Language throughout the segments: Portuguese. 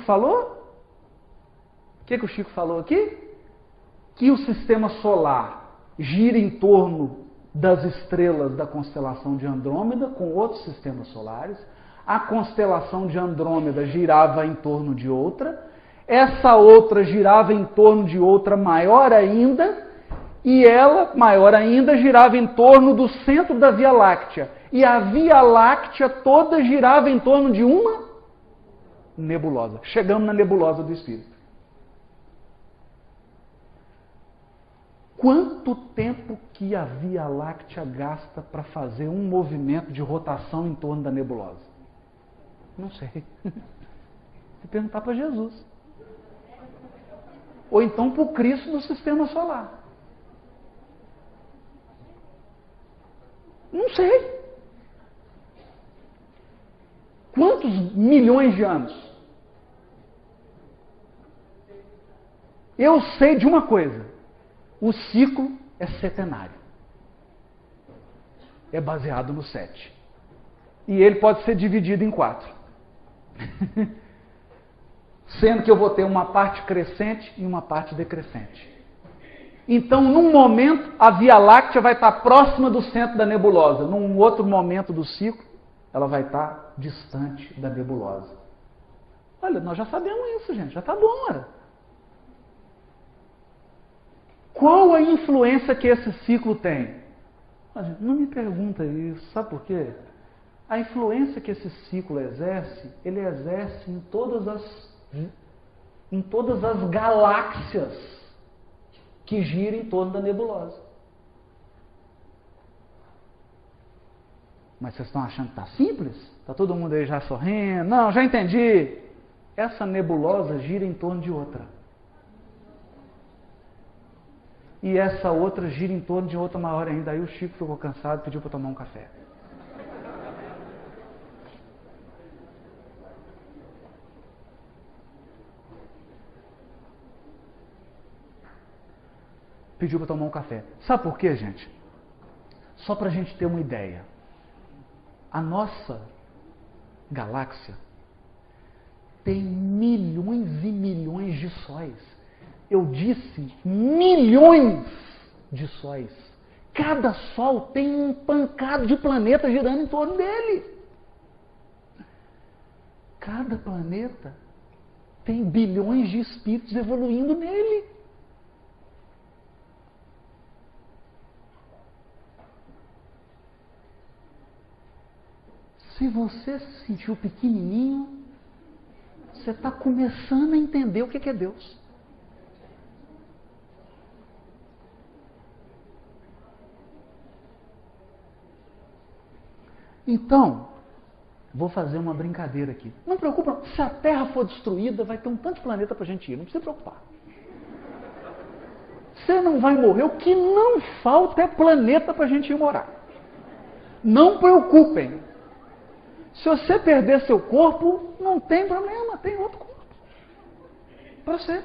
falou? O que o Chico falou aqui? Que o sistema solar gira em torno das estrelas da constelação de Andrômeda com outros sistemas solares. A constelação de Andrômeda girava em torno de outra. Essa outra girava em torno de outra maior ainda. E ela, maior ainda, girava em torno do centro da Via Láctea. E a Via Láctea toda girava em torno de uma nebulosa. Chegamos na nebulosa do Espírito. Quanto tempo que a Via Láctea gasta para fazer um movimento de rotação em torno da nebulosa? Não sei. Se perguntar para Jesus. Ou então para o Cristo do sistema solar. Não sei. Quantos milhões de anos? Eu sei de uma coisa. O ciclo é setenário. É baseado no 7. E ele pode ser dividido em 4. Sendo que eu vou ter uma parte crescente e uma parte decrescente. Então, num momento, a Via Láctea vai estar próxima do centro da nebulosa. Num outro momento do ciclo, ela vai estar distante da nebulosa. Olha, nós já sabemos isso, gente. Já está bom, olha. Qual a influência que esse ciclo tem? Não me pergunta isso, sabe por quê? A influência que esse ciclo exerce, ele exerce em todas as galáxias que giram em torno da nebulosa. Mas vocês estão achando que está simples? Está todo mundo aí já sorrindo? Não, já entendi. Essa nebulosa gira em torno de outra. E essa outra gira em torno de outra maior ainda. Aí o Chico ficou cansado e pediu para tomar um café. Pediu para tomar um café. Sabe por quê, gente? Só para a gente ter uma ideia. A nossa galáxia tem milhões e milhões de sóis. Eu disse milhões de sóis. Cada sol tem um pancado de planeta girando em torno dele. Cada planeta tem bilhões de espíritos evoluindo nele. Se você se sentiu pequenininho, você está começando a entender o que é Deus. Então, vou fazer uma brincadeira aqui. Não preocupa, se a Terra for destruída, vai ter um tanto de planeta para a gente ir, não precisa preocupar. Você não vai morrer, o que não falta é planeta para a gente ir morar. Não preocupem. Se você perder seu corpo, não tem problema, tem outro corpo para você.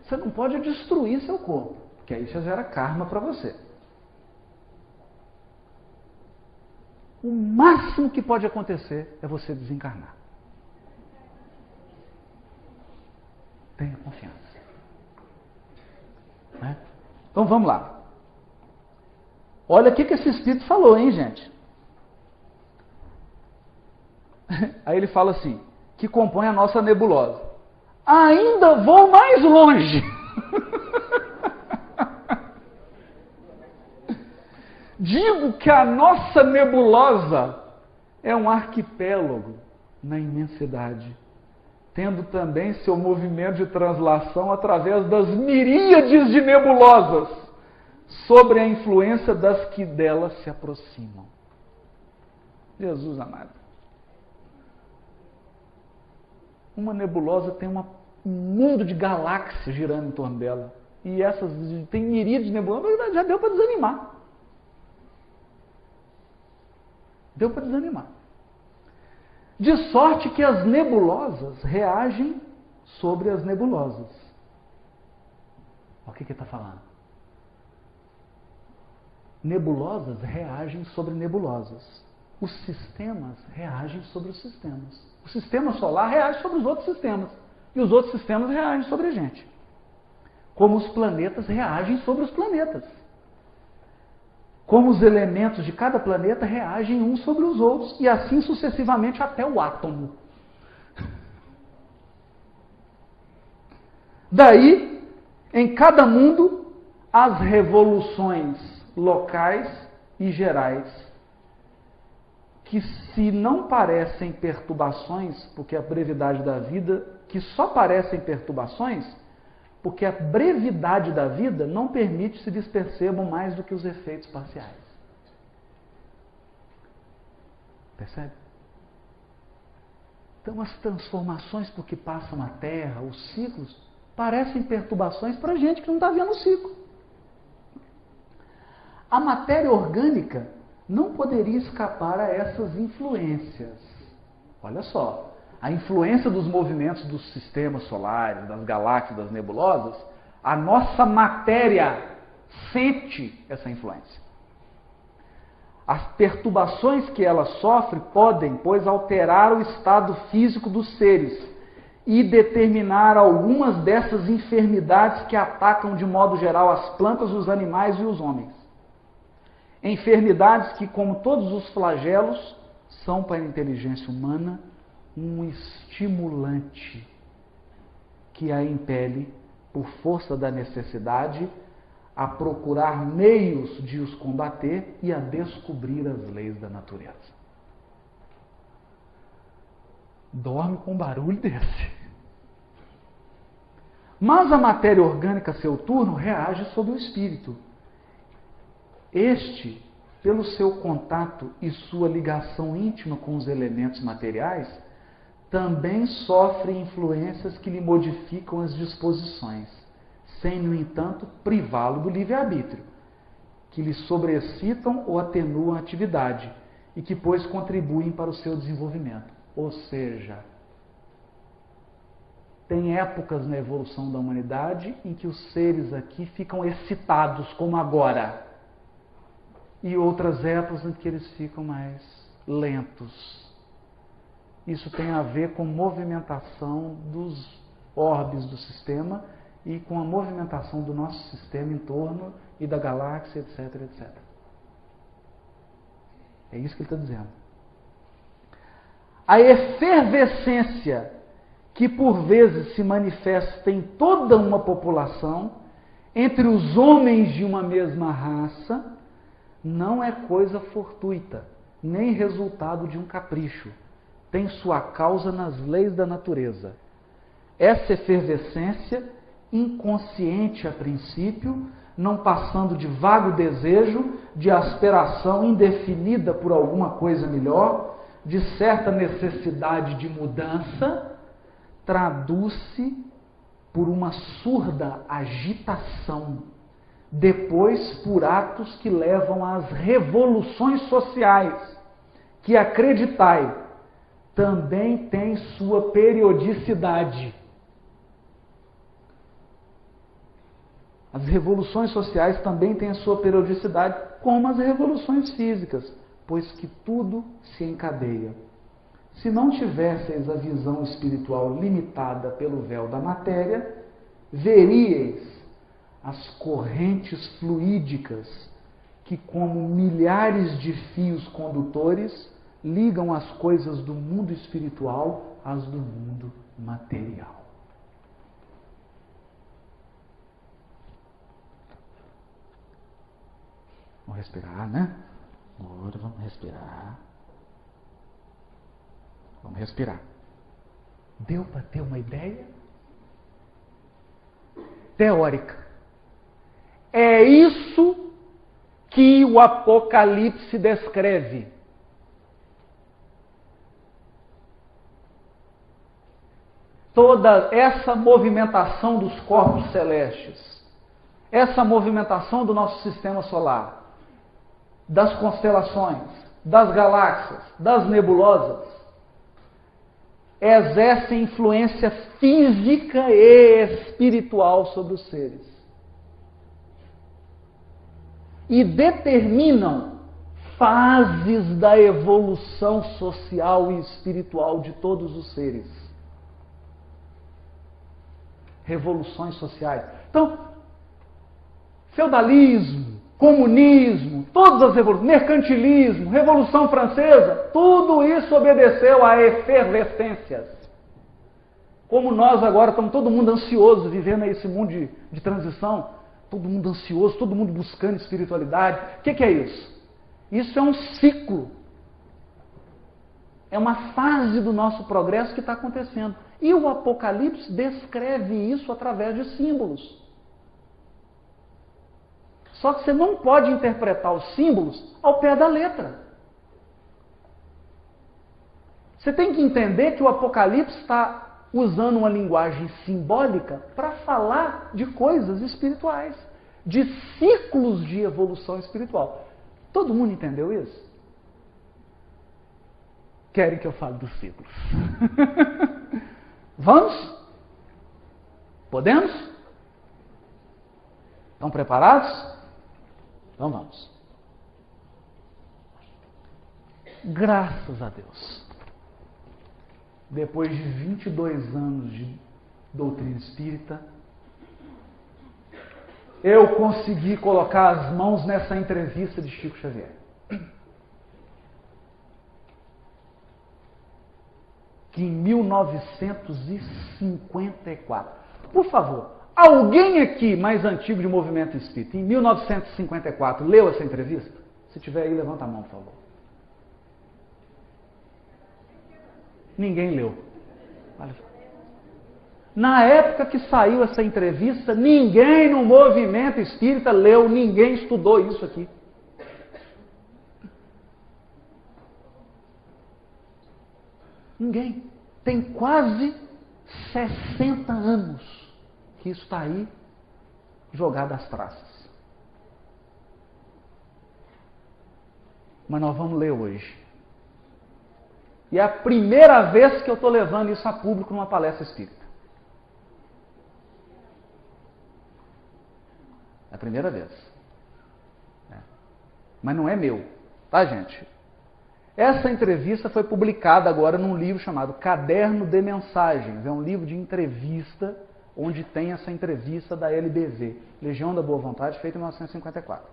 Você não pode destruir seu corpo, porque aí você gera karma para você. O máximo que pode acontecer é você desencarnar. Tenha confiança. Né? Então vamos lá. Olha o que esse espírito falou, hein, gente? Aí ele fala assim, que compõe a nossa nebulosa. Ainda vou mais longe. Digo que a nossa nebulosa é um arquipélago na imensidade, tendo também seu movimento de translação através das miríades de nebulosas, sobre a influência das que delas se aproximam. Jesus amado. Uma nebulosa tem um mundo de galáxias girando em torno dela. E essas tem miríades de nebulosas, já deu para desanimar. Deu para desanimar. De sorte que as nebulosas reagem sobre as nebulosas. O que ele está falando? Nebulosas reagem sobre nebulosas. Os sistemas reagem sobre os sistemas. O sistema solar reage sobre os outros sistemas. E os outros sistemas reagem sobre a gente. Como os planetas reagem sobre os planetas. Como os elementos de cada planeta reagem uns sobre os outros. E assim sucessivamente até o átomo. Daí, em cada mundo, as revoluções locais e gerais, que se não parecem perturbações, porque a brevidade da vida, que só parecem perturbações, porque a brevidade da vida não permite se lhes percebam mais do que os efeitos parciais. Percebe? Então as transformações por que passam a Terra, os ciclos, parecem perturbações para a gente que não está vendo o ciclo. A matéria orgânica não poderia escapar a essas influências. Olha só, a influência dos movimentos dos sistemas solares, das galáxias, das nebulosas, a nossa matéria sente essa influência. As perturbações que ela sofre podem, pois, alterar o estado físico dos seres e determinar algumas dessas enfermidades que atacam de modo geral as plantas, os animais e os homens. Enfermidades que, como todos os flagelos, são para a inteligência humana um estimulante que a impele, por força da necessidade, a procurar meios de os combater e a descobrir as leis da natureza. Dorme com um barulho desse. Mas a matéria orgânica, a seu turno, reage sobre o espírito. Este, pelo seu contato e sua ligação íntima com os elementos materiais, também sofre influências que lhe modificam as disposições, sem, no entanto, privá-lo do livre-arbítrio, que lhe sobreexcitam ou atenuam a atividade e que, pois, contribuem para o seu desenvolvimento. Ou seja, tem épocas na evolução da humanidade em que os seres aqui ficam excitados, como agora, e outras épocas em que eles ficam mais lentos. Isso tem a ver com movimentação dos orbes do sistema e com a movimentação do nosso sistema em torno e da galáxia, etc, etc. É isso que ele está dizendo. A efervescência que por vezes se manifesta em toda uma população, entre os homens de uma mesma raça, não é coisa fortuita, nem resultado de um capricho. Tem sua causa nas leis da natureza. Essa efervescência, inconsciente a princípio, não passando de vago desejo, de aspiração indefinida por alguma coisa melhor, de certa necessidade de mudança, traduz-se por uma surda agitação, depois por atos que levam às revoluções sociais, que, acreditai, também tem sua periodicidade. As revoluções sociais também têm a sua periodicidade, como as revoluções físicas, pois que tudo se encadeia. Se não tivesseis a visão espiritual limitada pelo véu da matéria, veríeis as correntes fluídicas que, como milhares de fios condutores, ligam as coisas do mundo espiritual às do mundo material. Vamos respirar, né? Agora vamos respirar. Vamos respirar. Deu para ter uma ideia? Teórica. É isso que o Apocalipse descreve. Toda essa movimentação dos corpos celestes, essa movimentação do nosso sistema solar, das constelações, das galáxias, das nebulosas, exerce influência física e espiritual sobre os seres. E determinam fases da evolução social e espiritual de todos os seres. Revoluções sociais. Então, feudalismo, comunismo, todas as revoluções, mercantilismo, Revolução Francesa, tudo isso obedeceu a efervescências. Como nós agora estamos todo mundo ansioso, vivendo esse mundo de transição, todo mundo ansioso, todo mundo buscando espiritualidade. O que é isso? Isso é um ciclo. É uma fase do nosso progresso que está acontecendo. E o Apocalipse descreve isso através de símbolos. Só que você não pode interpretar os símbolos ao pé da letra. Você tem que entender que o Apocalipse está usando uma linguagem simbólica para falar de coisas espirituais, de ciclos de evolução espiritual. Todo mundo entendeu isso? Querem que eu fale dos ciclos? Vamos? Podemos? Estão preparados? Então vamos. Graças a Deus. Depois de 22 anos de doutrina espírita, eu consegui colocar as mãos nessa entrevista de Chico Xavier. Que em 1954, por favor, alguém aqui mais antigo de movimento espírita, em 1954, leu essa entrevista? Se tiver aí, levanta a mão, por favor. Ninguém leu. Na época que saiu essa entrevista, ninguém no movimento espírita leu, ninguém estudou isso aqui. Ninguém. Tem quase 60 anos que isso está aí jogado às traças. Mas nós vamos ler hoje. E é a primeira vez que eu estou levando isso a público numa palestra espírita. É a primeira vez. Mas não é meu, tá, gente? Essa entrevista foi publicada agora num livro chamado Caderno de Mensagens. É um livro de entrevista, onde tem essa entrevista da LBV, Legião da Boa Vontade, feita em 1954.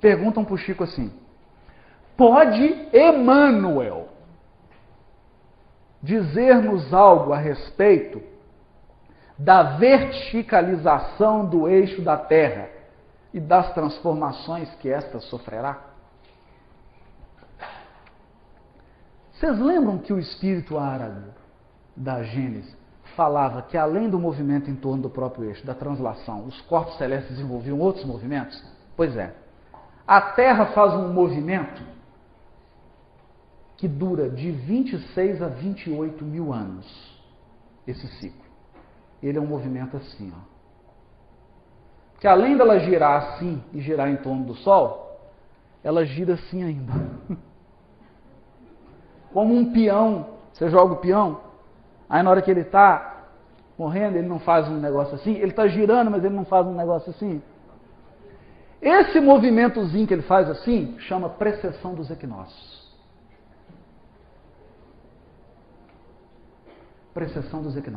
Perguntam para o Chico assim: pode Emmanuel dizer-nos algo a respeito da verticalização do eixo da Terra e das transformações que esta sofrerá? Vocês lembram que o espírito árabe da Gênesis falava que além do movimento em torno do próprio eixo, da translação, os corpos celestes desenvolviam outros movimentos? Pois é. A Terra faz um movimento que dura de 26 a 28 mil anos, esse ciclo. Ele é um movimento assim, ó. Que além dela girar assim e girar em torno do Sol, ela gira assim ainda. Como um peão. Você joga o peão, aí na hora que ele está morrendo, ele não faz um negócio assim, ele está girando, mas ele não faz um negócio assim. Esse movimentozinho que ele faz assim, chama precessão dos equinócios. Precessão dos equinócios.